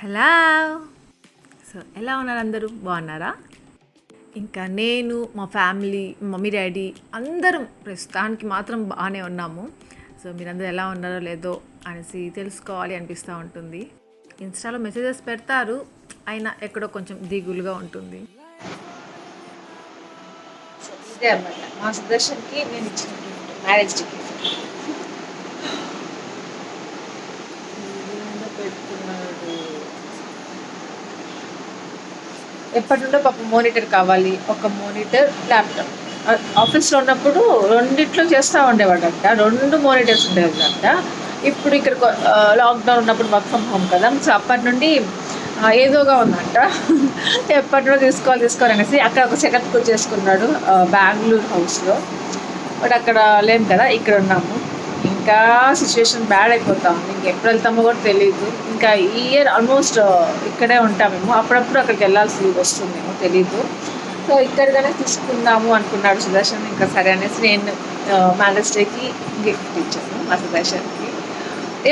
Hello. So ఎలా ఉన్నారు అందరూ? బాగున్నారా? ఇంకా నేను మా ఫ్యామిలీ మమ్మీ డాడీ అందరం ప్రస్తుతానికి మాత్రం బాగానే ఉన్నాము. సో మీరందరూ ఎలా ఉన్నారో లేదో అనేసి తెలుసుకోవాలి అనిపిస్తూ ఉంటుంది. ఇన్స్టాలో మెసేజెస్ పెడతారు, అయినా ఎక్కడో కొంచెం దిగులుగా ఉంటుంది. ఇదే అన్నమాట మా సుదర్శన్కి నేను ఇచ్చిన మ్యారేజ్ టికెట్ పెట్టుకున్నాడు. ఎప్పటి నుండో పాప మోనిటర్ కావాలి, ఒక మోనిటర్ ల్యాప్టాప్. ఆఫీస్లో ఉన్నప్పుడు రెండిట్లో చేస్తూ ఉండేవాడంట, 2 మానిటర్స్ ఉండేవాడంట. ఇప్పుడు ఇక్కడ లాక్డౌన్ ఉన్నప్పుడు వర్క్ ఫ్రమ్ హోమ్ కదా, సో అప్పటి నుండి ఏదోగా ఉందంట. ఎప్పటి నుండో తీసుకోవాలనేసి అక్కడ ఒక సెటప్ చేసుకున్నాడు బెంగళూరు హౌస్లో. బట్ అక్కడ లేము కదా, ఇక్కడ ఉన్నాము. ఇంకా సిచ్యువేషన్ బ్యాడ్ అయిపోతా ఉంది. ఇంకెప్పుడు వెళ్తామో కూడా తెలియదు. ఇంకా ఈ ఇయర్ ఆల్మోస్ట్ ఇక్కడే ఉంటామేమో, అప్పుడప్పుడు అక్కడికి వెళ్ళాల్సి వస్తుందేమో తెలీదు. సో ఇక్కడగానే తీసుకుందాము అనుకున్నాడు సుదర్శన్. ఇంకా సరే అనేసి నేను మ్యారేజ్ డేకి గిఫ్ట్ ఇచ్చాను మా సుదర్శన్కి.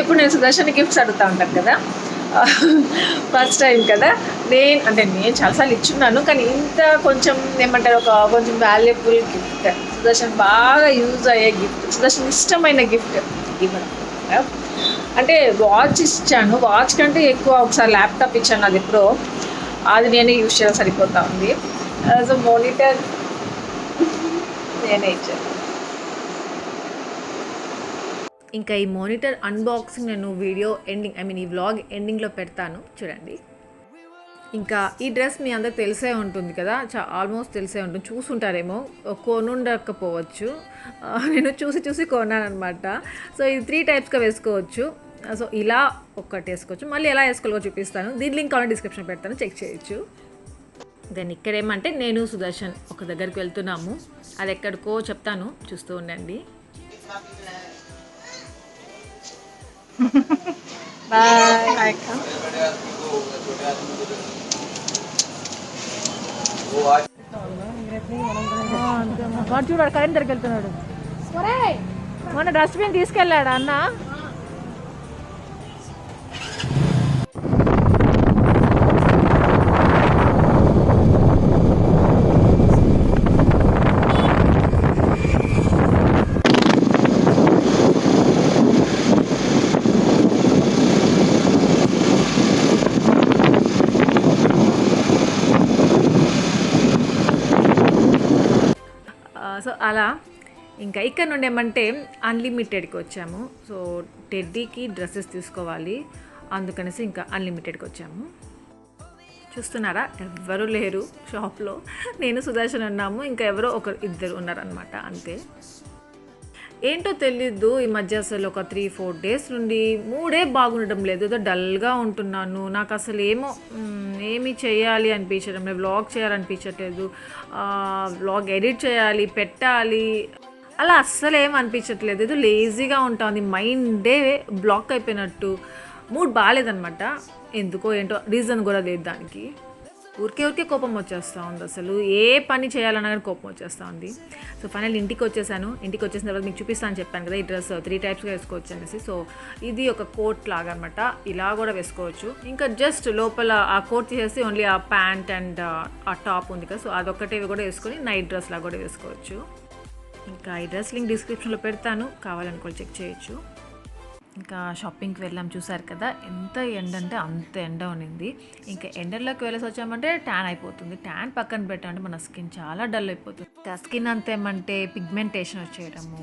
ఎప్పుడు నేను సుదర్శన్ గిఫ్ట్స్ అడుగుతూ ఉంటాను కదా, ఫస్ట్ టైం కదా. నేను చాలాసార్లు ఇచ్చున్నాను, కానీ ఇంత కొంచెం ఏమంటారు కొంచెం వాల్యుబుల్ గిఫ్ట్, సుదర్శన్ బాగా యూజ్ అయ్యే గిఫ్ట్, సుదర్శన్ ఇష్టమైన గిఫ్ట్ ఇవ్వడం. అంటే వాచ్ ఇచ్చాను, వాచ్ కంటే ఎక్కువ ఒకసారి ల్యాప్టాప్ ఇచ్చాను, అది ఎప్పుడో, అది నేనే యూజ్ చేయాలి సరిపోతా ఉంది. సో మానిటర్ నేనే ఇచ్చాను. ఇంకా ఈ మానిటర్ అన్బాక్సింగ్ నేను వీడియో ఎండింగ్ ఈ వ్లాగ్ ఎండింగ్లో పెడతాను, చూడండి. ఇంకా ఈ డ్రెస్ మీ అందరికి తెలిసే ఉంటుంది కదా, ఆల్మోస్ట్ తెలిసే ఉంటుంది, చూసుంటారేమో, కొనుండకపోవచ్చు. నేను చూసి కొన్నాను అనమాట. సో ఇది 3 టైప్స్గా వేసుకోవచ్చు. సో ఇలా ఒక్కటి వేసుకోవచ్చు, మళ్ళీ ఎలా వేసుకోవాలో చూపిస్తాను. దీని లింక్ కావాలి డిస్క్రిప్షన్ పెడతాను, చెక్ చేయొచ్చు. దెన్ ఇక్కడ ఏమంటే నేను సుదర్శన్ ఒక దగ్గరికి వెళ్తున్నాము, అది ఎక్కడికో చెప్తాను, చూస్తూ ఉండండి. బాయ్. చూడాడు కరెంట్ దగ్గరికి వెళ్తున్నాడు. మొన్న డస్ట్బిన్ తీసుకెళ్ళాడు అన్న. సో అలా ఇంకా ఇక్కడ నుండి ఏమంటే అన్లిమిటెడ్కి వచ్చాము. సో టెడ్డీకి డ్రెస్సెస్ తీసుకోవాలి, అందుకనేసి ఇంకా అన్లిమిటెడ్కి వచ్చాము. చూస్తున్నారా, ఎవ్వరూ లేరు షాప్లో, నేను సుదర్శన్ ఉన్నాము, ఇంకా ఎవరో ఇద్దరు ఉన్నారనమాట, అంతే. ఏంటో తెలీదు ఈ మధ్య అసలు ఒక 3-4 డేస్ నుండి మూడే బాగుండడం లేదు, ఏదో డల్గా ఉంటున్నాను. నాకు అసలు ఏమి చేయాలి అనిపించడం లేదు, వ్లాగ్ చేయాలనిపించట్లేదు, వ్లాగ్ ఎడిట్ చేయాలి పెట్టాలి అలా అస్సలు ఏం అనిపించట్లేదు. ఏదో లేజీగా ఉంటుంది, మైండే బ్లాక్ అయిపోయినట్టు, మూడ్ బాగాలేదనమాట. ఎందుకో ఏంటో రీజన్ కూడా లేదు దానికి. ఊరికే కోపం వచ్చేస్తూ ఉంది, అసలు ఏ పని చేయాలన్నా కానీ కోపం వచ్చేస్తూ ఉంది. సో ఫైనల్ ఇంటికి వచ్చేసాను. ఇంటికి వచ్చేసిన తర్వాత మీకు చూపిస్తాను చెప్పాను కదా, ఈ డ్రెస్ 3 టైప్స్గా వేసుకోవచ్చు అనేసి. సో ఇది ఒక కోట్ లాగా అనమాట, ఇలా కూడా వేసుకోవచ్చు. ఇంకా జస్ట్ లోపల ఆ కోట్ తీసేసి ఓన్లీ ఆ ప్యాంట్ అండ్ ఆ టాప్ ఉంది కదా, సో అదొక్కటే కూడా వేసుకొని నైట్ డ్రెస్ లాగా కూడా వేసుకోవచ్చు. ఇంకా ఈ డ్రెస్ లింక్ డిస్క్రిప్షన్లో పెడతాను, కావాలనుకోవాలి చెక్ చేయొచ్చు. ఇంకా షాపింగ్కి వెళ్ళాం, చూసారు కదా ఎంత ఎండ అంటే అంత ఎండ ఉన్నింది. ఇంకా ఎండల్లోకి వెళ్ళేసి వచ్చామంటే ట్యాన్ అయిపోతుంది. ట్యాన్ పక్కన పెట్టామంటే మన స్కిన్ చాలా డల్ అయిపోతుంది. స్కిన్ అంతా ఏమంటే పిగ్మెంటేషన్ వచ్చేయడము,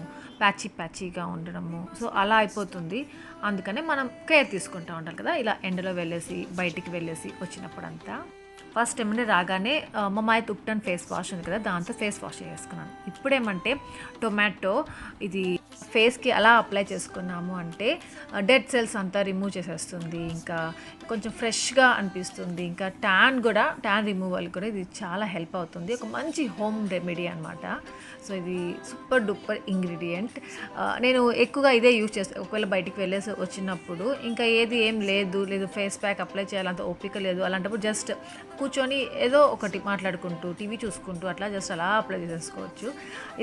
ప్యాచీగా ఉండడము, సో అలా అయిపోతుంది. అందుకనే మనం కేర్ తీసుకుంటూ ఉంటాం కదా, ఇలా ఎండలో వెళ్ళేసి బయటికి వెళ్ళేసి వచ్చినప్పుడంతా. ఫస్ట్ ఏమంటే రాగానే మమ్మాయి తుక్టన్ ఫేస్ వాష్ ఉంది కదా, దాంతో ఫేస్ వాష్ చేసుకున్నాను. ఇప్పుడేమంటే టొమాటో ఇది ఫేస్కి అలా అప్లై చేసుకున్నాము అంటే డెడ్ సెల్స్ అంతా రిమూవ్ చేసేస్తుంది, ఇంకా కొంచెం ఫ్రెష్గా అనిపిస్తుంది. ఇంకా ట్యాన్ రిమూవల్ కూడా ఇది చాలా హెల్ప్ అవుతుంది. ఒక మంచి హోమ్ రెమెడీ అనమాట. సో ఇది సూపర్ డూపర్ ఇంగ్రీడియంట్. నేను ఎక్కువగా ఇదే యూజ్ చేస్తాను. ఒకవేళ బయటికి వెళ్ళేసి వచ్చినప్పుడు ఇంకా ఏం లేదు ఫేస్ ప్యాక్ అప్లై చేయాలంత ఓపిక లేదు, అలాంటప్పుడు జస్ట్ కూర్చొని ఏదో ఒకటి మాట్లాడుకుంటూ టీవీ చూసుకుంటూ అట్లా జస్ట్ అలా అప్లై చేసుకోవచ్చు.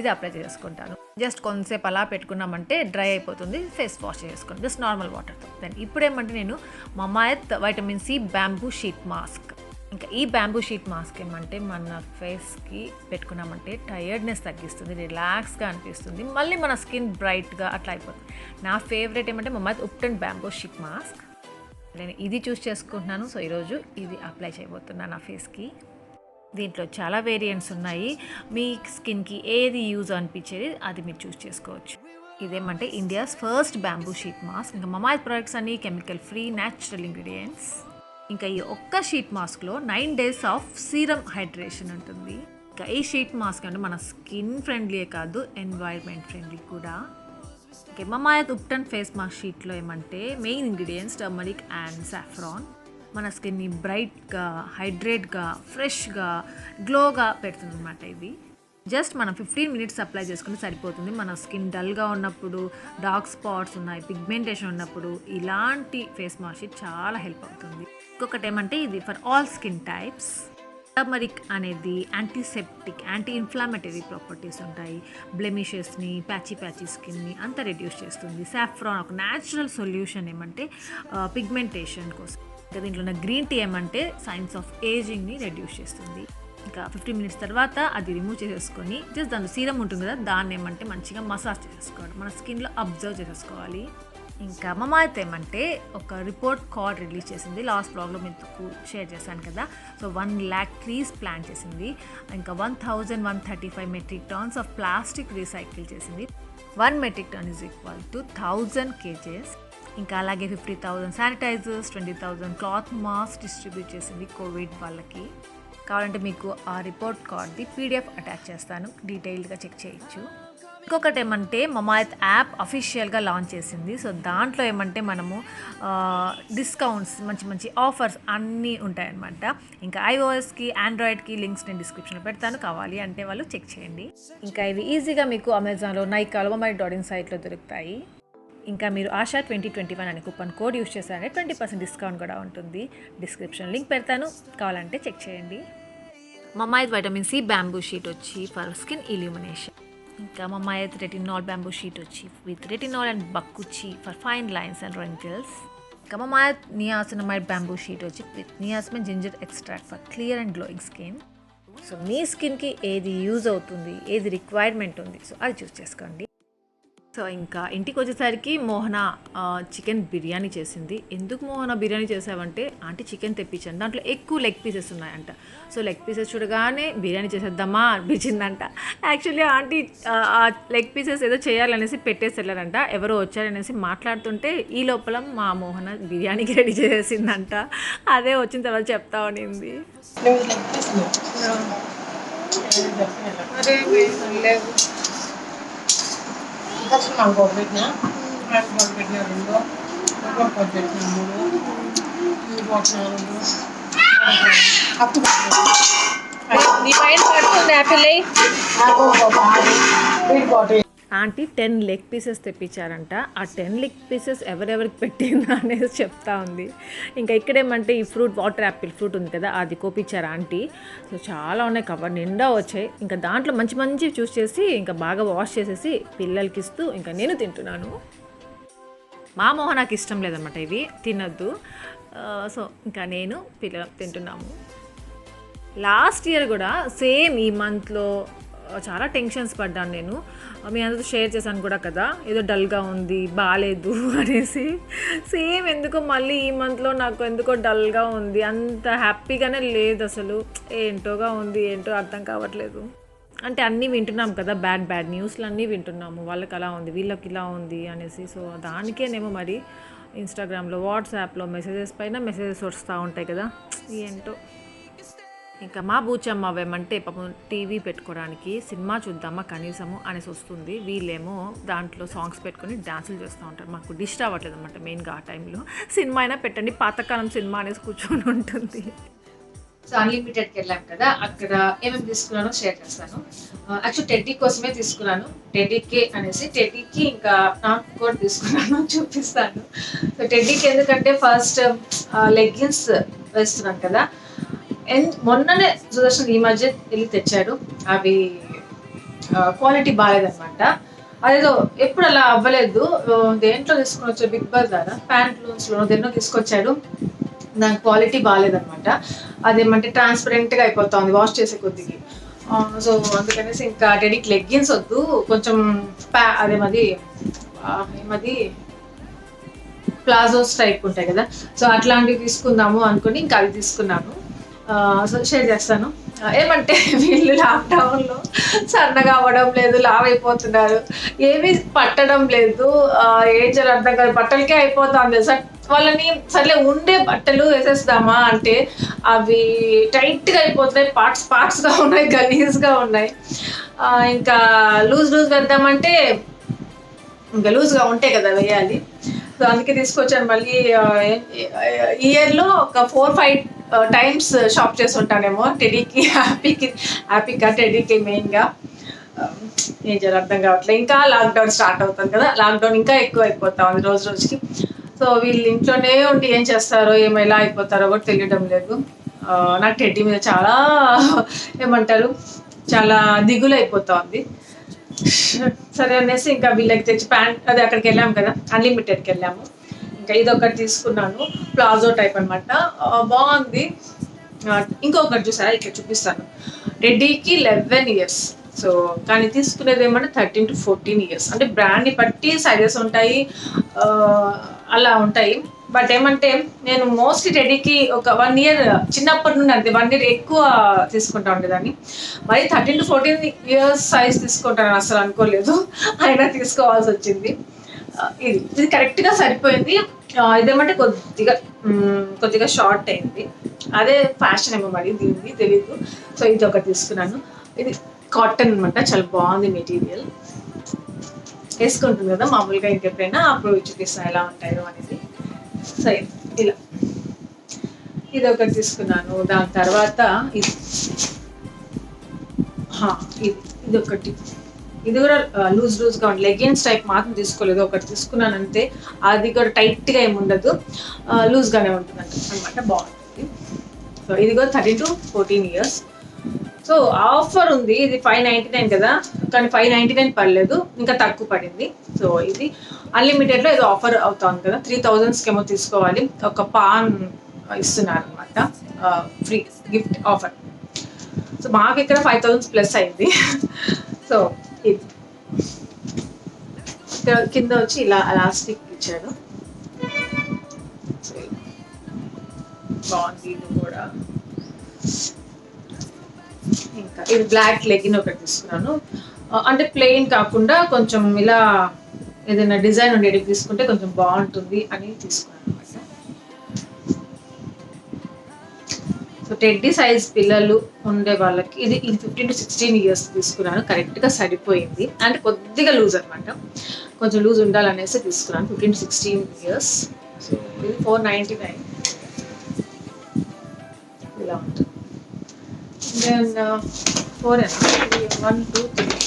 ఇది అప్లై చేసుకుంటాను. జస్ట్ కొంతసేపు అలా పెట్టుకున్నామంటే డ్రై అయిపోతుంది. ఫేస్ వాష్ చేసుకోండి జస్ట్ నార్మల్ వాటర్తో. దెన్ ఇప్పుడేమంటే నేను Mamaearth vitamin C bamboo sheet mask. ఇంకా ఈ బ్యాంబూ షీట్ మాస్క్ ఏమంటే మన ఫేస్కి పెట్టుకున్నామంటే టైర్డ్నెస్ తగ్గిస్తుంది, రిలాక్స్గా అనిపిస్తుంది, మళ్ళీ మన స్కిన్ బ్రైట్గా అట్లా అయిపోతుంది. నా ఫేవరెట్ ఏమంటే మమాయత్ ఉప్టన్ బ్యాంబూ షీట్ మాస్క్. నేను ఇది చూస్ చేసుకుంటున్నాను. సో ఈరోజు ఇది అప్లై చేయబోతున్నాను నా ఫేస్కి. దీంట్లో చాలా వేరియంట్స్ ఉన్నాయి. మీ స్కిన్కి ఏది యూజ్ అనిపించేది అది మీరు చూస్ చేసుకోవచ్చు. ఇదేమంటే India's first bamboo sheet mask. ఇంకా మమాయత్ ప్రొడక్ట్స్ అన్ని కెమికల్ ఫ్రీ న్యాచురల్ ఇంగ్రీడియంట్స్. ఇంకా ఈ ఒక్క షీట్ మాస్క్లో 9 days ఆఫ్ సీరం హైడ్రేషన్ ఉంటుంది. ఇంకా ఈ షీట్ మాస్క్ అంటే మన స్కిన్ ఫ్రెండ్లీయే కాదు, ఎన్వైర్న్మెంట్ ఫ్రెండ్లీ కూడా. ఓకే, మమాయత్ ఉప్టన్ ఫేస్ మాస్క్ షీట్లో ఏమంటే main ingredients turmeric and saffron. మన స్కిన్ని బ్రైట్గా, హైడ్రేట్గా, ఫ్రెష్గా, గ్లోగా పెడుతుంది అనమాట. ఇది జస్ట్ మనం 15 minutes అప్లై చేసుకుంటే సరిపోతుంది. మన స్కిన్ డల్గా ఉన్నప్పుడు, డార్క్ స్పాట్స్ ఉన్నాయి, పిగ్మెంటేషన్ ఉన్నప్పుడు ఇలాంటి ఫేస్ మాస్క్ చాలా హెల్ప్ అవుతుంది. ఇంకొకటి ఏమంటే ఇది for all skin types. Turmeric అనేది యాంటీసెప్టిక్, యాంటీ ఇన్ఫ్లామేటరీ ప్రాపర్టీస్ ఉంటాయి. బ్లెమిషెస్ని, ప్యాచీ స్కిన్ని అంతా రెడ్యూస్ చేస్తుంది. సాఫ్రాన్ ఒక న్యాచురల్ సొల్యూషన్ ఏమంటే పిగ్మెంటేషన్ కోసం. ఇంకా దీంట్లో ఉన్న గ్రీన్ టీ ఏమంటే సైన్స్ ఆఫ్ ఏజింగ్ని రెడ్యూస్ చేస్తుంది. ఇంకా 15 minutes తర్వాత అది రిమూవ్ చేసేసుకొని జస్ట్ దాంట్లో సీరం ఉంటుంది కదా, దాన్ని ఏమంటే మంచిగా మసాజ్ చేసేసుకోవాలి, మన స్కిన్లో అబ్జర్వ్ చేసేసుకోవాలి. ఇంకా మమాయత్ ఏమంటే ఒక రిపోర్ట్ కార్డ్ రిలీజ్ చేసింది. లాస్ట్ బ్లాగ్లో మీకు షేర్ చేశాను కదా. సో 1 lakh trees ప్లాంట్ చేసింది. ఇంకా 1135 metric tons of plastic recycle చేసింది. 1 metric ton is equal to 1000 kgs. ఇంకా అలాగే 50,000 శానిటైజర్స్, 20,000 క్లాత్ మాస్క్ డిస్ట్రిబ్యూట్ చేసింది కోవిడ్ వాళ్ళకి. కావాలంటే మీకు ఆ రిపోర్ట్ కార్డ్ది PDF అటాచ్ చేస్తాను, డీటెయిల్డ్గా చెక్ చేయొచ్చు. ఇంకొకటి ఏమంటే మమాయత్ యాప్ అఫీషియల్గా లాంచ్ చేసింది. సో దాంట్లో ఏమంటే మనము డిస్కౌంట్స్, మంచి ఆఫర్స్ అన్నీ ఉంటాయన్నమాట. ఇంకా iOSకి, ఆండ్రాయిడ్కి లింక్స్ నేను డిస్క్రిప్షన్లో పెడతాను, కావాలి అంటే వాళ్ళు చెక్ చేయండి. ఇంకా ఇవి ఈజీగా మీకు అమెజాన్లో, నైకాలో, mamaearth.in సైట్లో దొరుకుతాయి. ఇంకా మీరు ఆశా 2021 అనే కూపన్ కోడ్ యూస్ చేశారంటే 20% డిస్కౌంట్ కూడా ఉంటుంది. డిస్క్రిప్షన్ లింక్ పెడతాను, కావాలంటే చెక్ చేయండి. Mamaearth vitamin C bamboo sheet వచ్చి ఫర్ స్కిన్ ఇల్యూమినేషన్. ఇంకా మమాయత్ రెటినాల్ బ్యాంబూ షీట్ వచ్చి with retinol and bakuchi for fine lines and wrinkles. ఇంకా మమాయత్ నియాసినమైడ్ బ్యాంబూ షీట్ వచ్చి with niacin ginger extract for clear and glowing skin. So మీ స్కిన్కి ఏది use అవుతుంది, ఏది రిక్వైర్మెంట్ ఉంది, సో అది చూస్ చేసుకోండి. సో ఇంకా ఇంటికి వచ్చేసరికి మోహన చికెన్ బిర్యానీ చేసింది. ఎందుకు మోహన బిర్యానీ చేసావంటే ఆంటీ చికెన్ తెప్పించాను, దాంట్లో ఎక్కువ లెగ్ పీసెస్ ఉన్నాయంట. సో లెగ్ పీసెస్ చూడగానే బిర్యానీ చేసేద్దామా అనిపించిందంట. యాక్చువల్లీ ఆంటీ ఆ లెగ్ పీసెస్ ఏదో చేయాలనేసి పెట్టేసి వెళ్ళారంట. ఎవరో వచ్చారనేసి మాట్లాడుతుంటే ఈ లోపల మా మోహన బిర్యానీకి రెడీ చేసేసిందంట. అదే వచ్చిన తర్వాత చెప్తా ఉన్నింది. పెట్టినా 2 పెట్టినా 3 ఆంటీ 10 లెగ్ పీసెస్ తెప్పించారంట. ఆ 10 లెగ్ పీసెస్ ఎవరెవరికి పెట్టిందా అనేది చెప్తా ఉంది. ఇంకా ఇక్కడేమంటే ఈ ఫ్రూట్, వాటర్ యాపిల్ ఫ్రూట్ ఉంది కదా, అది కోపించారు ఆంటీ. సో చాలా ఉన్నాయి, కవర్ నిండా వచ్చాయి. ఇంకా దాంట్లో మంచి చూస్ చేసి ఇంకా బాగా వాష్ చేసేసి పిల్లలకి ఇస్తూ ఇంకా నేను తింటున్నాను. మా మోహనాకి ఇష్టం లేదన్నమాట, ఇవి తినద్దు. సో ఇంకా నేను పిల్లలు తింటున్నాము. లాస్ట్ ఇయర్ కూడా సేమ్ ఈ మంత్లో చాలా టెన్షన్స్ పడ్డాను నేను. మీ అందరితో షేర్ చేశాను కూడా కదా, ఏదో డల్గా ఉంది, బాగాలేదు అనేసి. సేమ్ ఎందుకో మళ్ళీ ఈ మంత్లో నాకు ఎందుకో డల్గా ఉంది, అంత హ్యాపీగానే లేదు అసలు. ఏంటోగా ఉంది, ఏంటో అర్థం కావట్లేదు. అంటే అన్నీ వింటున్నాం కదా, బ్యాడ్ న్యూస్లు అన్నీ వింటున్నాము. వాళ్ళకి అలా ఉంది, వీళ్ళకి ఇలా ఉంది అనేసి. సో దానికేనేమో మరి ఇన్స్టాగ్రామ్లో, వాట్సాప్లో మెసేజెస్ పైన మెసేజెస్ వస్తూ ఉంటాయి కదా, ఏంటో. ఇంకా మా బూచమ్మ ఏమంటే పాపం టీవీ పెట్టుకోవడానికి సినిమా చూద్దామా కనీసము అనేసి వస్తుంది. వీళ్ళేమో దాంట్లో సాంగ్స్ పెట్టుకొని డాన్సులు చేస్తూ ఉంటారు. మాకు డిస్టర్బ్ అవ్వట్లేదు అనమాట. మెయిన్గా ఆ టైంలో సినిమా అయినా పెట్టండి, పాతకాలం సినిమా అనేసి కూర్చొని ఉంటుంది. సో అన్లిమిటెడ్కి వెళ్ళాం కదా, అక్కడ ఏమేమి తీసుకున్నానో షేర్ చేస్తాను. యాక్చువల్ టెడ్డీ కోసమే తీసుకున్నాను, టెడ్డీకి అనేసి. టెడ్డీకి ఇంకా నాకు కూడా తీసుకున్నాను, చూపిస్తాను. సో టెడ్డీకి ఎందుకంటే ఫస్ట్ లెగ్గిన్స్ వేస్తున్నాను కదా, మొన్ననే సుదర్శన్ ఈ మధ్య వెళ్ళి తెచ్చాడు. అవి క్వాలిటీ బాగాలేదన్నమాట. అదేదో ఎప్పుడు అలా అవ్వలేదు. దేంట్లో తీసుకొని వచ్చాడు, బిగ్ బజార్ ప్యాంట్లూన్స్లో దేన్నో తీసుకొచ్చాడు. దాని క్వాలిటీ బాగాలేదనమాట. అదేమంటే ట్రాన్స్పరెంట్గా అయిపోతుంది వాష్ చేసే కొద్దికి. సో అందుకనేసి ఇంకా టెడీకి లెగ్గిన్స్ వద్దు, కొంచెం అదేమది ఏమది ప్లాజోస్ టైప్ ఉంటాయి కదా, సో అట్లాంటివి తీసుకుందాము అనుకుని ఇంకా అవి తీసుకున్నాను. సో షేర్ చేస్తాను. ఏమంటే వీళ్ళు లాక్డౌన్లో సన్నగా అవ్వడం లేదు, లావ్ అయిపోతున్నారు, ఏమీ పట్టడం లేదు. ఏం చేయాలి అర్థం కాదు, బట్టలకే అయిపోతుంది సార్. వాళ్ళని సర్లే ఉండే బట్టలు వేసేస్తామా అంటే అవి టైట్గా అయిపోతున్నాయి, పార్ట్స్గా ఉన్నాయి, గలీజ్గా ఉన్నాయి. ఇంకా లూజ్ వేద్దామంటే ఇంకా లూజ్గా ఉంటాయి కదా వేయాలి. సో అందుకే తీసుకొచ్చాను మళ్ళీ. ఇయర్లో ఒక 4-5 టైమ్స్ షాప్ చేసి ఉంటానేమో టెడీకి, హ్యాపీగా టెడీకి మెయిన్గా. ఏం చేయాలి అర్థం కావట్లేదు. ఇంకా లాక్డౌన్ స్టార్ట్ అవుతుంది కదా, లాక్డౌన్ ఇంకా ఎక్కువ అయిపోతా ఉంది రోజు రోజుకి. సో వీళ్ళు ఇంట్లోనే ఉండి ఏం చేస్తారో ఏమో ఎలా అయిపోతారో కూడా తెలియడం లేదు. నాకు టెడ్డీ మీద చాలా ఏమంటారు, చాలా దిగులు అయిపోతా ఉంది. సరే అనేసి ఇంకా వీళ్ళకి తెచ్చి ప్యాంట్ అదే అక్కడికి వెళ్ళాము కదా, అన్లిమిటెడ్కి వెళ్ళాము. ఇంకా ఇది ఒకటి తీసుకున్నాను, ప్లాజో టైప్ అనమాట, బాగుంది. ఇంకొకటి చూసారా, ఇక్కడ చూపిస్తాను. టెడ్డీకి 11 years, సో కానీ తీసుకునేది ఏమంటే 13 to 14 years. అంటే బ్రాండ్ని బట్టి సైజెస్ ఉంటాయి, అలా ఉంటాయి. బట్ ఏమంటే నేను మోస్ట్లీ టెడీకి ఒక 1 year చిన్నప్పటి నుండి అంతే, 1 year ఎక్కువ తీసుకుంటా ఉండేదాన్ని. మరి 13 to 14 years సైజ్ తీసుకుంటాను అసలు అనుకోలేదు, అయినా తీసుకోవాల్సి వచ్చింది. ఇది కరెక్ట్గా సరిపోయింది. ఇదేమంటే కొద్దిగా షార్ట్ అయింది, అదే ఫ్యాషన్ ఏమో మరి దీనికి తెలీదు. సో ఇది ఒకటి తీసుకున్నాను. ఇది కాటన్ అనమాట, చాలా బాగుంది మెటీరియల్. వేసుకుంటుంది కదా మామూలుగా, ఇంకెప్పుడైనా అప్పుడు చూపిస్తాను ఎలా ఉంటాయో అనేది. సో ఇలా ఇది ఒకటి తీసుకున్నాను. దాని తర్వాత ఇది ఒకటి, ఇది కూడా లూజ్గా ఉంది, లెగిన్స్ టైప్ మాత్రం తీసుకోలేదు, ఒకటి తీసుకున్నాను అంతే. అది కూడా టైట్గా ఏమి ఉండదు, లూజ్గానే ఉంటుంది అనమాట, బాగుంటుంది. సో ఇది కూడా 13 to 14 years. సో ఆఫర్ ఉంది, ఇది 599 కదా, కానీ 599 పడలేదు, ఇంకా తక్కువ పడింది. సో ఇది అన్లిమిటెడ్లో ఏదో ఆఫర్ అవుతుంది కదా, 3000 ఏమో తీసుకోవాలి, ఒక పాన్ ఇస్తున్నారు అనమాట, ఫ్రీ గిఫ్ట్ ఆఫర్. సో మాకు ఇక్కడ 5000 ప్లస్ అయింది. సో ఇది కింద వచ్చి ఇలా ఎలాస్టిక్ ఇచ్చాడు, బాగుంది ఇది కూడా. ఇంకా ఇది బ్లాక్ లెగిన్ ఒకటి తీసుకున్నాను, అంటే ప్లెయిన్ కాకుండా కొంచెం ఇలా ఏదైనా డిజైన్ ఉండేది తీసుకుంటే కొంచెం బాగుంటుంది అని తీసుకున్నాను అనమాట. సో టెడ్డీ సైజ్ పిల్లలు ఉండే వాళ్ళకి ఇది 15 to 16 years తీసుకున్నాను, కరెక్ట్గా సరిపోయింది. అంటే కొద్దిగా లూజ్ అనమాట, కొంచెం లూజ్ ఉండాలనేసి తీసుకున్నాను, 15 to 16 years. సో ఇది 499 ఇలా ఉంటుంది. దెన్ 4 1 2 3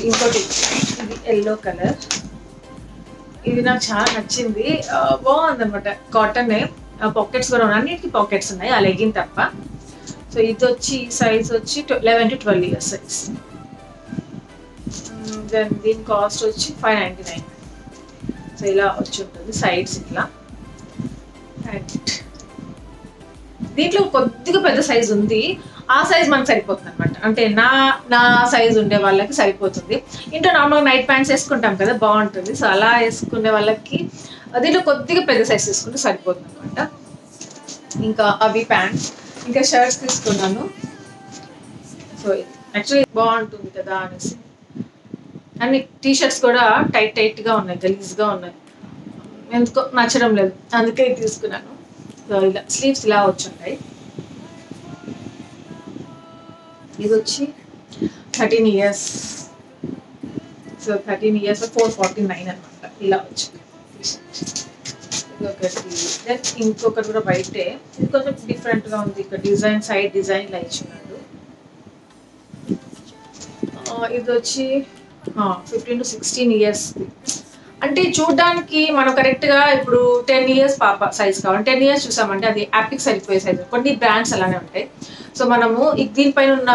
ఇంకోటి, ఇది ఎల్లో కలర్, ఇది నాకు చాలా నచ్చింది, బాగుంది అనమాట. కాటనే, పాకెట్స్ కూడా ఉన్నాయి, అన్నిటికీ పాకెట్స్ ఉన్నాయి, ఆ లెగిన్ తప్ప. సో ఇది వచ్చి సైజ్ వచ్చి 11 to 12 years సైజ్. దెన్ దీని కాస్ట్ వచ్చి 599. సో ఇలా వచ్చి ఉంటుంది సైడ్స్ ఇట్లా. అండ్ దీంట్లో కొద్దిగా పెద్ద సైజ్ ఉంది, ఆ సైజ్ మనకు సరిపోతుంది అనమాట, అంటే నా సైజ్ ఉండే వాళ్ళకి సరిపోతుంది. ఇంట్లో నార్మల్గా నైట్ ప్యాంట్స్ వేసుకుంటాం కదా, బాగుంటుంది. సో అలా వేసుకునే వాళ్ళకి దీంట్లో కొద్దిగా పెద్ద సైజ్ తీసుకుంటే సరిపోతుంది అనమాట. ఇంకా అవి ప్యాంట్స్, ఇంకా షర్ట్స్ తీసుకున్నాను. సో యాక్చువల్లీ బాగుంటుంది కదా అనేసి. అన్ని టీషర్ట్స్ కూడా టైట్గా ఉన్నాయి, గలీజ్గా ఉన్నాయి, ఎందుకో నచ్చడం లేదు, అందుకే తీసుకున్నాను. సో ఇలా స్లీవ్స్ ఇలా వచ్చుంటాయి. ఇది వచ్చి 13 years. సో 13 years 449 అనమాట, ఇలా వచ్చింది. ఇది ఒకటి. దెన్ ఇంకొకటి కూడా బయటే, ఇది కొంచెం డిఫరెంట్గా ఉంది, ఇక్కడ డిజైన్ సైడ్ డిజైన్ ఇలా ఇచ్చినాడు. ఇది వచ్చి 15 to 16 years. అంటే చూడడానికి మనం కరెక్ట్గా ఇప్పుడు 10 ఇయర్స్ పాప సైజ్ కావాలి, 10 ఇయర్స్ చూసామంటే అది యాపిక్ సరిపోయే సైజ్. కొన్ని బ్రాండ్స్ అలానే ఉంటాయి. సో మనము దీనిపైన ఉన్న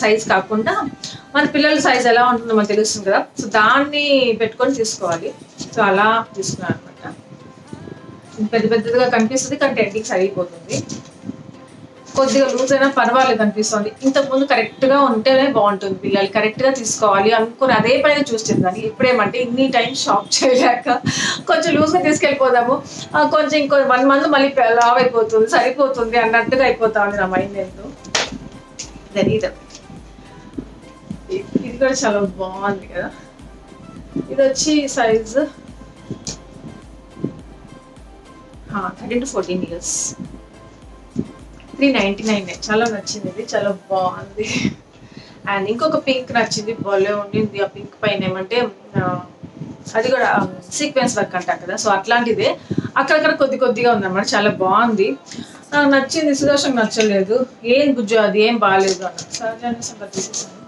సైజ్ కాకుండా మన పిల్లల సైజ్ ఎలా ఉంటుందో మనకు తెలుస్తుంది కదా, సో దాన్ని పెట్టుకొని తీసుకోవాలి. సో అలా తీసుకున్నాను అనమాట. పెద్ద పెద్దగా కనిపిస్తుంది కానీ టెడ్డీకి సరిగిపోతుంది. కొద్దిగా లూజ్ అయినా పర్వాలేదు అనిపిస్తుంది. ఇంతకుముందు కరెక్ట్గా ఉంటేనే బాగుంటుంది, పిల్లలు కరెక్ట్గా తీసుకోవాలి అనుకుని అదే పైన చూస్తుంది. ఇప్పుడేమంటే ఇన్ని టైం షాప్ చేయలేక కొంచెం లూజ్గా తీసుకెళ్ళిపోదాము, కొంచెం ఇంకో 1 month మళ్ళీ లావ్ అయిపోతుంది, సరిపోతుంది అన్నట్టుగా అయిపోతా ఉంది నా మైండ్. ఏంటో ఇది కూడా చాలా బాగుంది కదా. ఇది వచ్చి సైజ్ 13 to 14 years, 399. చాలా నచ్చింది, ఇది చాలా బాగుంది. అండ్ ఇంకొక పింక్ నచ్చింది, భలే ఉండింది. ఆ పింక్ పైన ఏమంటే అది కూడా సీక్వెన్స్ వర్క్ అంటారు కదా, సో అట్లాంటిదే అక్కడక్కడ కొద్దిగా ఉందన్నమాట. చాలా బాగుంది, నాకు నచ్చింది. సుదర్శన్ నచ్చలేదు, ఏం గుజ్జు అది ఏం బాగాలేదు అన్నది. సరే అనేసి అక్కడ తీసేసాను.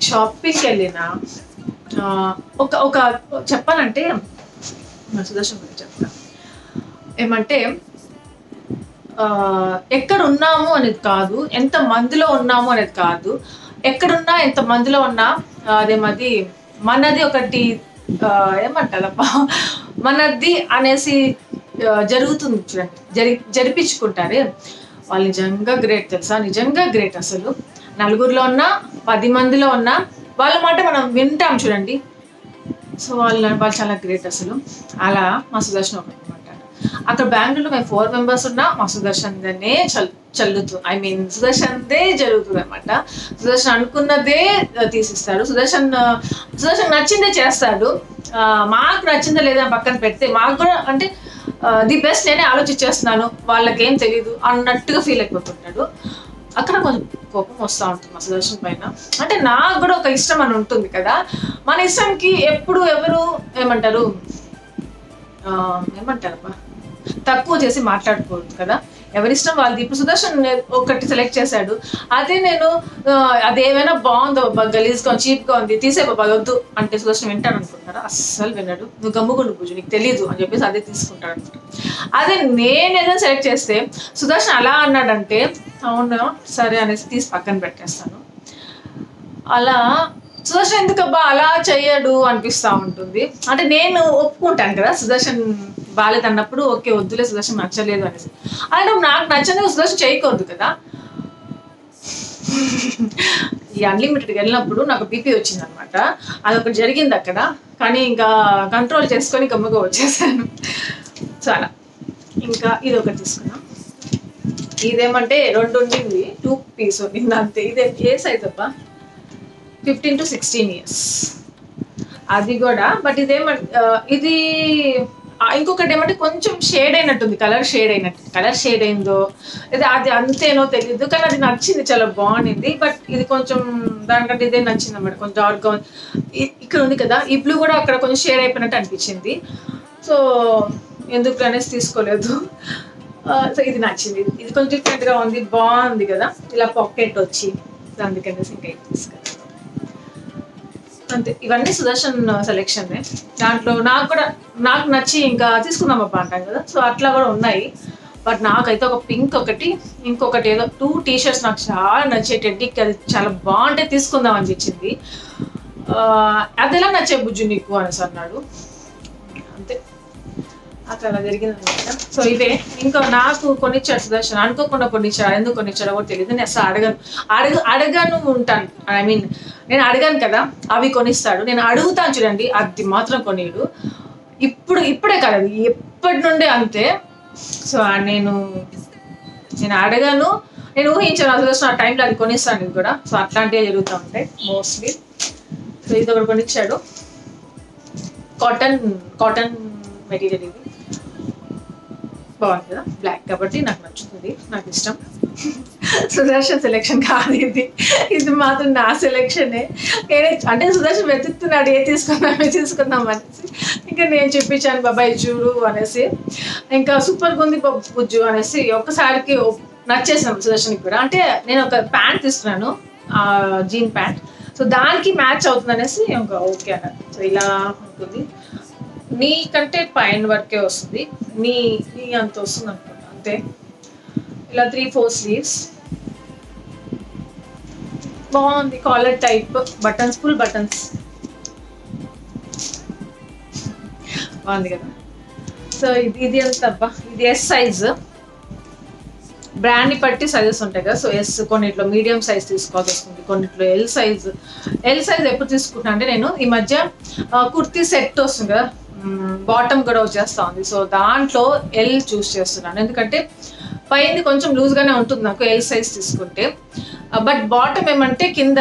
షాపింగ్కి వెళ్ళిన ఒక చెప్పాలంటే సుదర్శన్ గురించి చెప్తా. ఏమంటే ఎక్కడ ఉన్నాము అనేది కాదు, ఎంత మందిలో ఉన్నాము అనేది కాదు, ఎక్కడున్నా ఎంత మందిలో ఉన్నా అదేమది మనది ఒకటి ఏమంటారబ్బా, మనది అనేసి జరుగుతుంది చూడండి, జరిపించుకుంటారే వాళ్ళు నిజంగా గ్రేట్ తెలుసా, నిజంగా గ్రేట్. అసలు నలుగురిలో ఉన్నా 10 మందిలో ఉన్నా వాళ్ళ మాట మనం వింటాం చూడండి. సో వాళ్ళు చాలా గ్రేట్ అసలు. అలా మా సుదర్శన్ ఒకటి అనమాట. అక్కడ బెంగళూరులో మేము 4 members ఉన్నా మా సుదర్శన్నే చల్లుతూ, ఐ మీన్ సుదర్శన్దే జరుగుతుంది అనమాట. సుదర్శన్ అనుకున్నదే తీసిస్తాడు, సుదర్శన్ నచ్చిందే చేస్తాడు. మాకు నచ్చిందో లేదా పక్కన పెడితే మాకు కూడా అంటే ది బెస్ట్ నేనే ఆలోచించేస్తున్నాను, వాళ్ళకేం తెలీదు అన్నట్టుగా ఫీల్ అయిపోతుంటాడు. అక్కడ కొంచెం కోపం వస్తూ ఉంటుంది మా సుదర్శన్ పైన. అంటే నాకు కూడా ఒక ఇష్టం అని ఉంటుంది కదా, మన ఇష్టంకి ఎప్పుడు ఎవరు ఏమంటారు తక్కువ చేసి మాట్లాడుకోవద్దు కదా, ఎవరిష్టం వాళ్ళది. ఇప్పుడు సుదర్శన్ ఒకటి సెలెక్ట్ చేశాడు, అదే నేను అదేమైనా బాగుందో గలీజ్గా చీప్గా ఉంది తీసే బాబా వద్దు అంటే సుదర్శన్ వింటాడు అనుకుంటారా? అస్సలు వినడు. నువ్వు గమ్ముకుండు పూజ, నీకు తెలియదు అని చెప్పేసి అదే తీసుకుంటాడు అనమాట. అదే నేను ఏదైనా సెలెక్ట్ చేస్తే సుదర్శన్ అలా అన్నాడంటే అవును సరే అనేసి తీసి పక్కన పెట్టేస్తాను. అలా సుదర్శన్ ఎందుకబ్బా అలా చెయ్యడు అనిపిస్తూ ఉంటుంది. అంటే నేను ఒప్పుకుంటాను కదా, సుదర్శన్ బాగాలేదు అన్నప్పుడు ఓకే వద్దులే సుదర్శన్ నచ్చలేదు అనేసి. అంటే నాకు నచ్చని సుదర్శన్ చేయకూడదు కదా. ఈ అన్లిమిటెడ్కి వెళ్ళినప్పుడు నాకు బీపీ వచ్చింది అనమాట, అదొకటి జరిగింది అక్కడ. కానీ ఇంకా కంట్రోల్ చేసుకొని గమ్ముగా వచ్చేసాను. చాలా ఇంకా ఇది ఒకటి తీసుకున్నాం. ఇదేమంటే 2 ఉండింది, 2 piece ఉండింది అంతే. ఇదే ఏ సైజ్ అబ్బా, 15 to 16 years అది కూడా. బట్ ఇది ఇంకొకటి ఏమంటే కొంచెం షేడ్ అయినట్టుంది, కలర్ షేడ్ అయిందో ఇది అది అంతేనో తెలియదు, కానీ అది నచ్చింది, చాలా బాగుండింది. బట్ ఇది కొంచెం దానికంటే ఇదే నచ్చింది అన్నమాట, కొంచెం డార్క్గా ఉంది. ఇక్కడ ఉంది కదా ఈ బ్లూ కూడా అక్కడ కొంచెం షేడ్ అయిపోయినట్టు అనిపించింది. సో ఎందుకు అనేసి తీసుకోలేదు. సో ఇది నచ్చింది, ఇది కొంచెం డిఫరెంట్గా ఉంది, బాగుంది కదా, ఇలా పాకెట్ వచ్చి, అందుకనేసి ఇంకా ఇది తీసుకున్నాను అంతే. ఇవన్నీ సుదర్శన్ సెలెక్షన్నే. దాంట్లో నాకు నచ్చి ఇంకా తీసుకుందామబ్బా అంటాం కదా, సో అట్లా కూడా ఉన్నాయి. బట్ నాకైతే ఒక పింక్ ఒకటి, ఇంకొకటి ఏదో 2 t-shirts నాకు చాలా నచ్చే టెడ్డీకి, అది చాలా బాగుంటే తీసుకుందాం అనిపించింది. అది ఎలా నచ్చే బుజ్జు నీకు అనేసి అన్నాడు, అంతే అట్లా అలా జరిగింది అనమాట. సో ఇవే ఇంకా నాకు కొనిచ్చాడు సుదర్శన్, అనుకోకుండా కొనిచ్చాడు, ఎందుకు కొనిచ్చాడో కూడా తెలియదు. నేను అసలు అడగను ఉంటాను, ఐ మీన్ నేను అడగాను కదా, అవి కొనిస్తాడు. నేను అడుగుతాను చూడండి, అది మాత్రం కొనియడు. ఇప్పుడే కాదు, అది ఎప్పటి నుండే అంతే. సో నేను అడగాను, నేను ఊహించాను సుదర్శన్ ఆ టైంలో అది కొనిస్తాను ఇది కూడా. సో అట్లాంటివి జరుగుతూ ఉంటాయి మోస్ట్లీ. సో ఇది ఒకటి కొనిచ్చాడు, కాటన్ మెటీరియల్. ఇది బాగుంది కదా, బ్లాక్ కాబట్టి నాకు నచ్చుతుంది, నాకు ఇష్టం. సుదర్శన్ సెలెక్షన్ కాదు ఇది మాత్రం నా సెలెక్షనే. నేనే అంటే సుదర్శన్ వెతుకుతున్నాడు ఏ తీసుకుందాం అనేసి, ఇంకా నేను చెప్పించాను బాబాయ్ చూడు అనేసి. ఇంకా సూపర్గా ఉంది బుజ్జు అనేసి ఒక్కసారికి నచ్చేసాను సుదర్శన్కి కూడా. అంటే నేను ఒక ప్యాంట్ తీసుకున్నాను, జీన్ ప్యాంట్. సో సో దానికి మ్యాచ్ అవుతుంది అనేసి ఇంకా ఓకే అన్నది. సో ఇలా ఉంటుంది. నీకంటే పైన వరకే వస్తుంది, నీ నీ అంత వస్తుంది అనుకుంటా అంతే. ఇలా 3-4 స్లీవ్స్ బాగుంది. Collar type buttons, full buttons బాగుంది కదా. సో ఇది ఎంత అబ్బా, ఇది ఎస్ సైజ్. బ్రాండ్ని బట్టి సైజెస్ ఉంటాయి కదా. సో ఎస్, కొన్నిట్లో మీడియం సైజ్ తీసుకోవాల్సి వస్తుంది, కొన్నిట్లో ఎల్ సైజ్. ఎల్ సైజ్ ఎప్పుడు తీసుకుంటున్నా అంటే నేను ఈ మధ్య కుర్తీ సెట్ వస్తుంది కదా, బాటమ్ కూడా వచ్చేస్తా ఉంది. సో దాంట్లో ఎల్ చూస్ చేస్తున్నాను, ఎందుకంటే పైన కొంచెం లూజ్గానే ఉంటుంది నాకు ఎల్ సైజ్ తీసుకుంటే. బట్ బాటమ్ ఏమంటే కింద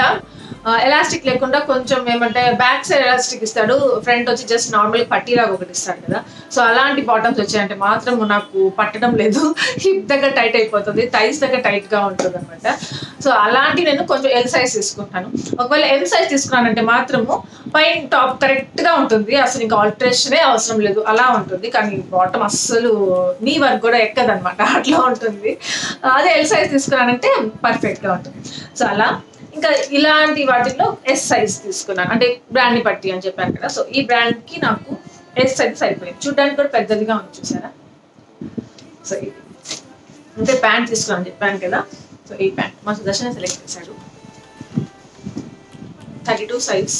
ఎలాస్టిక్ లేకుండా కొంచెం ఏమంటే బ్యాక్ సైడ్ ఎలాస్టిక్ ఇస్తాడు, ఫ్రంట్ వచ్చి జస్ట్ నార్మల్ పట్టీలాగా ఒకటి ఇస్తాడు కదా. సో అలాంటి బాటమ్స్ వచ్చాయంటే మాత్రం నాకు పట్టడం లేదు, హిప్ దగ్గర టైట్ అయిపోతుంది, థైస్ దగ్గర టైట్గా ఉంటుంది అనమాట. సో అలాంటి నేను కొంచెం ఎల్ సైజ్ తీసుకుంటాను. ఒకవేళ ఎల్ సైజ్ తీసుకున్నానంటే మాత్రము పైన టాప్ కరెక్ట్గా ఉంటుంది, అసలు ఇంకా ఆల్టరేషనే అవసరం లేదు, అలా ఉంటుంది. కానీ బాటమ్ అస్సలు నీ వరకు కూడా ఎక్కదనమాట, అట్లా ఉంటుంది. అదే ఎల్ సైజ్ తీసుకున్నానంటే పర్ఫెక్ట్గా ఉంటుంది. సో అలా ఇంకా ఇలాంటి వాటిల్లో ఎస్ సైజ్ తీసుకున్నాను, అంటే బ్రాండ్ని బట్టి అని చెప్పాను కదా. సో ఈ బ్రాండ్కి నాకు ఎస్ సైజ్ సరిపోయింది, చూడడానికి కూడా పెద్దదిగా ఉంది చూసారా. సో ఇది అంటే ప్యాంట్ తీసుకున్నాను చెప్పాను కదా. సో ఈ ప్యాంట్ మా సుదర్శన సెలెక్ట్ చేశాడు, 32 సైజ్.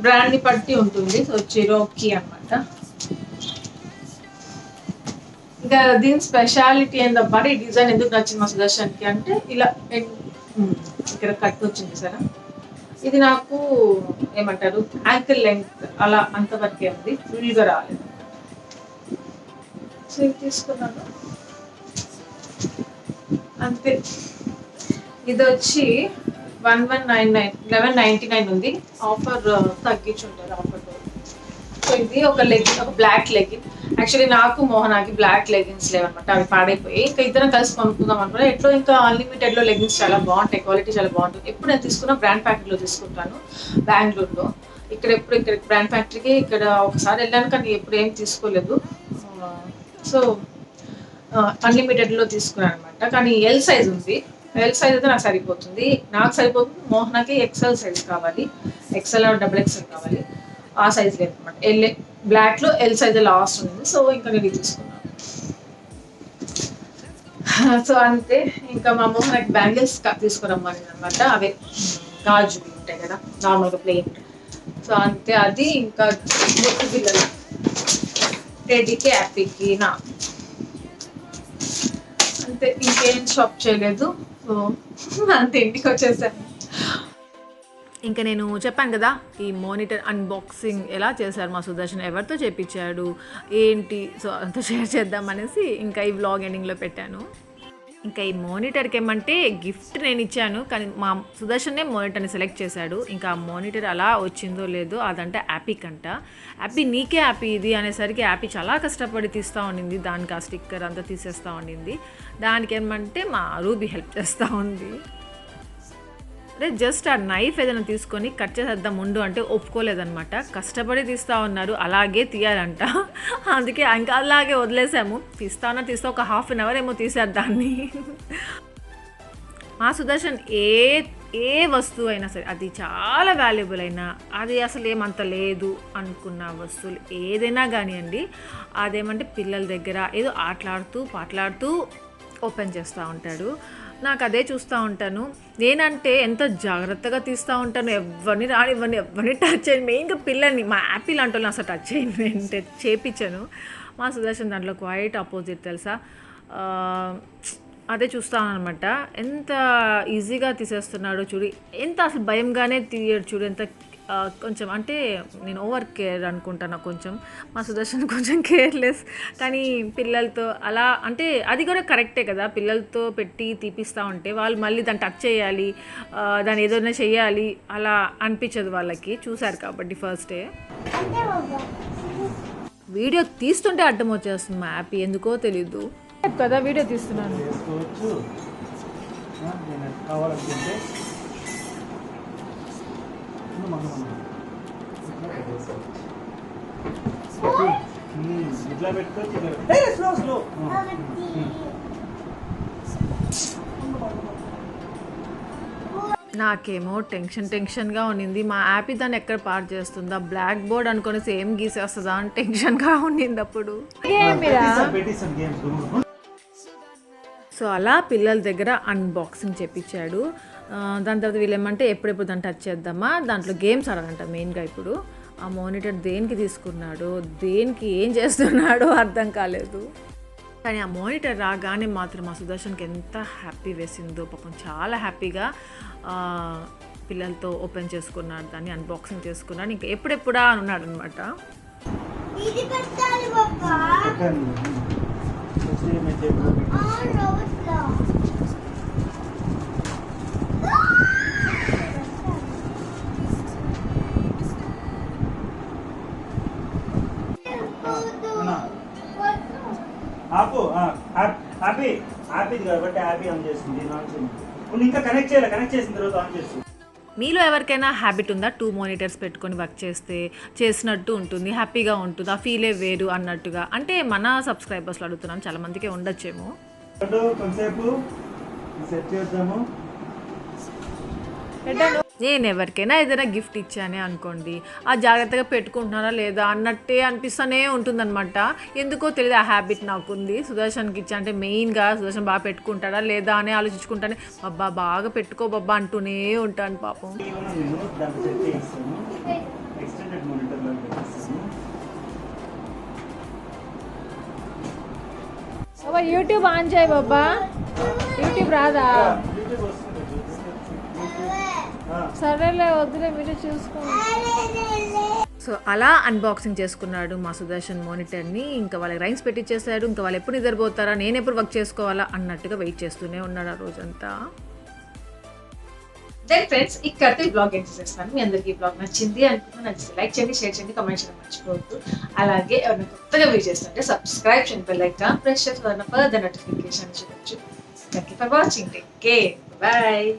బ్రాండ్ని బట్టి ఉంటుంది. సో చిరోకి అనమాట. ఇంకా దీని స్పెషాలిటీ ఏందబ్బా, ఈ డిజైన్ ఎందుకు నచ్చింది మా సుదర్శన్కి అంటే ఇలా ఇక్కడ కట్ వచ్చింది సరే. ఇది నాకు ఏమంటారు యాంకిల్ లెంగ్త్ అలా అంతవరకే ఉంది, ఫుల్గా రాలేదు. సో ఇది తీసుకున్నాను అంతే. ఇది వచ్చి 1199 ఉంది, ఆఫర్ తగ్గించుంటారు ఆఫర్లో. సో ఇది ఒక లెగిన్, ఒక బ్లాక్ లెగిన్. యాక్చువల్లీ నాకు మోహనాకి బ్లాక్ లెగిన్స్ లేవన్నమాట, అవి పాడైపోయి ఇంకా ఇద్దరం కలిసి కొనుక్కుందాం అనుకున్నా. ఎట్లో ఇంకా అన్లిమిటెడ్లో లెగిన్స్ చాలా బాగుంటాయి, క్వాలిటీ చాలా బాగుంటుంది. ఎప్పుడు నేను తీసుకున్నా బ్రాండ్ ఫ్యాక్టరీలో తీసుకుంటాను బెంగళూరులో. ఇక్కడ బ్రాండ్ ఫ్యాక్టరీకి ఇక్కడ ఒకసారి వెళ్ళాను, కానీ ఎప్పుడు ఏం తీసుకోలేదు. సో అన్లిమిటెడ్లో తీసుకున్నాను అనమాట. కానీ ఎల్ సైజ్ ఉంది, ఎల్ సైజ్ అయితే నాకు సరిపోతుంది, మోహనాకి ఎక్సెల్ సైజ్ కావాలి, ఎక్సెల్ డబుల్ ఎక్సెల్ కావాలి, ఆ సైజ్ లేదు అనమాట. బ్లాక్లో ఎల్ సైజ్ లాస్ట్ ఉంది. సో ఇంకా నేను తీసుకున్నాను. సో అంతే. ఇంకా మా మోహనకి బ్యాంగిల్స్ తీసుకురమ్మని అనమాట, అవే గాజు ఉంటాయి కదా నార్మల్గా ప్లెయిన్. సో అంతే. అది ఇంకా ముట్టు పిల్లలు టెడ్డీకి, హ్యాపీకి, నా అంతే. ఇంకేం షాప్ చేయలేదు. సో అంతే, ఇంటికి వచ్చేసాను. ఇంకా నేను చెప్పాను కదా ఈ మానిటర్ అన్బాక్సింగ్ ఎలా చేశారు మా సుదర్శన్, ఎవరితో చేయించాడు ఏంటి, సో అంతా షేర్ చేద్దామనేసి ఇంకా ఈ వ్లాగ్ ఎండింగ్లో పెట్టాను. ఇంకా ఈ మానిటర్కి ఏమంటే గిఫ్ట్ నేను ఇచ్చాను, కానీ మా సుదర్శన్నే మానిటర్ని సెలెక్ట్ చేశాడు. ఇంకా ఆ మానిటర్ అలా వచ్చిందో లేదో అదంటే యాపీక్ అంట. యాపీ నీకే యాపీ ఇది అనేసరికి యాపీ చాలా కష్టపడి తీస్తూ ఉండింది, దానికి ఆ స్టిక్కర్ అంతా తీసేస్తూ ఉండింది. దానికి ఏమంటే మా రూబీ హెల్ప్ చేస్తూ ఉంది. అదే జస్ట్ ఆ నైఫ్ ఏదైనా తీసుకొని కట్ చేసేద్దాం ముందు అంటే ఒప్పుకోలేదనమాట, కష్టపడి తీస్తూ ఉన్నారు, అలాగే తీయాలంట. అందుకే ఇంకా అలాగే వదిలేసాము, తీస్తా ఒక హాఫ్ అన్ అవర్ ఏమో తీసేద్దాన్ని. మా సుదర్శన్ ఏ వస్తువు అయినా సరే, అది చాలా వాల్యుబుల్ అయినా, అది అసలు ఏమంత లేదు అనుకున్న వస్తువులు ఏదైనా కానివ్వండి, అదేమంటే పిల్లల దగ్గర ఏదో ఆటలాడుతూ పాటలాడుతూ ఓపెన్ చేస్తూ ఉంటాడు. నాకు అదే చూస్తూ ఉంటాను. నేనంటే ఎంత జాగ్రత్తగా తీస్తూ ఉంటాను, ఎవరిని టచ్ చేయను, మెయిన్గా పిల్లల్ని. మా యాపిల్ అంటే అసలు టచ్ చేయను, అంటే చేపించాను. మా సుదర్శన్ దాంట్లో క్వైట్ ఆపోజిట్ తెలుసా. అదే చూస్తాను అనమాట, ఎంత ఈజీగా తీసేస్తున్నాడో చూడు, ఎంత అసలు భయంగానే తీయడు చూడు, ఎంత కొంచెం అంటే నేను ఓవర్ కేర్ అనుకుంటాను కొంచెం. మా సుదర్శన్ కొంచెం కేర్లెస్, కానీ పిల్లలతో అలా అంటే అది కూడా కరెక్టే కదా, పిల్లలతో పెట్టి తీపిస్తూ ఉంటే వాళ్ళు మళ్ళీ దాన్ని టచ్ చేయాలి, దాన్ని ఏదైనా చేయాలి అలా అనిపించదు వాళ్ళకి, చూశారు కాబట్టి ఫస్ట్ డే. వీడియో తీస్తుంటే అడ్డం వచ్చేస్తుంది మా యాపీ, ఎందుకో తెలీదు కదా. వీడియో తీస్తున్నాను నాకేమో టెన్షన్గా ఉండింది. మా యాపీ దాన్ని ఎక్కడ పాడు చేస్తుందా, బ్లాక్ బోర్డ్ అనుకొని సేమ్ గీసేస్తుందా అని టెన్షన్గా ఉండింది అప్పుడు. సో అలా పిల్లల దగ్గర అన్బాక్సింగ్ చేపించాడు. దాని తర్వాత వీళ్ళు ఏమంటే ఎప్పుడెప్పుడు దాన్ని టచ్ చేద్దామా, దాంట్లో గేమ్స్ ఆడాలంట మెయిన్గా. ఇప్పుడు ఆ మానిటర్ దేనికి తీసుకున్నాడో, దేనికి ఏం చేస్తున్నాడో అర్థం కాలేదు. కానీ ఆ మానిటర్ రాగానే మాత్రం మా సుదర్శన్కి ఎంత హ్యాపీ వేసిందో పాపం, చాలా హ్యాపీగా పిల్లలతో ఓపెన్ చేసుకున్నాడు, దాన్ని అన్బాక్సింగ్ చేసుకున్నాడు. ఇంకా ఎప్పుడెప్పుడా అని ఉన్నాడు అనమాట. ఆపు హ్యాపీ హ్యాపీది కాబట్టి హ్యాపీ ఆన్ చేస్తుంది. ఇంకా కనెక్ట్ చేసిన తర్వాత ఆన్ చేస్తుంది. మీలో ఎవరికైనా హ్యాబిట్ ఉందా 2 మానిటర్స్ పెట్టుకొని వర్క్ చేసినట్టు ఉంటుంది, హ్యాపీగా ఉంటుంది, ఆ ఫీలే వేరు అన్నట్టుగా? అంటే మన సబ్స్క్రైబర్స్లో అడుగుతున్నాను, చాలామందికి ఉండొచ్చేమో. కొంతసేపు సెట్ చేద్దాము. నేను ఎవరికైనా ఏదైనా గిఫ్ట్ ఇచ్చానే అనుకోండి, ఆ జాగ్రత్తగా పెట్టుకుంటున్నారా లేదా అన్నట్టే అనిపిస్తూనే ఉంటుందన్నమాట. ఎందుకో తెలియదు, ఆ హ్యాబిట్ నాకు ఉంది. సుదర్శన్కి ఇచ్చా అంటే మెయిన్గా సుదర్శన్ బాగా పెట్టుకుంటాడా లేదా అని ఆలోచించుకుంటానే, బాబా బాగా పెట్టుకో బాబా అంటూనే ఉంటాను పాపం. యూట్యూబ్ ఆన్ చేయి బాబా. యూట్యూబ్ రాదా? సరేలే వద్దులే, మీరు చూసుకోండి. సో అలా అన్బాక్సింగ్ చేసుకున్నాడు మా సుదర్శన్ మానిటర్ని. ఇంకా వాళ్ళకి రైన్స్ పెట్టించేసాడు. ఇంకా వాళ్ళు ఎప్పుడు నిద్రపోతారా, నేను ఎప్పుడు వర్క్ చేసుకోవాలా అన్నట్టుగా వెయిట్ చేస్తూనే ఉన్నాడు ఆ రోజంతా. దెన్ ఫ్రెండ్స్, ఇక్కడితో ఈ బ్లాగ్ ఎండ్ చేసేస్తాను. మీ అందరికీ ఈ బ్లాగ్ నచ్చింది అనుకుంటున్నాను. నచ్చితే లైక్ చేయండి, షేర్ చేయండి, కామెంట్ చేయడం మర్చిపోవద్దు. అలాగే ఎవరైనా కొత్తగా వీడియో చేస్తుంటే సబ్స్క్రైబ్ చేయండి, బెల్ ఐకాన్ ప్రెస్ చేసి ఫర్దర్ నోటిఫికేషన్ చూడొచ్చు. Thank you for watching. Take care, bye.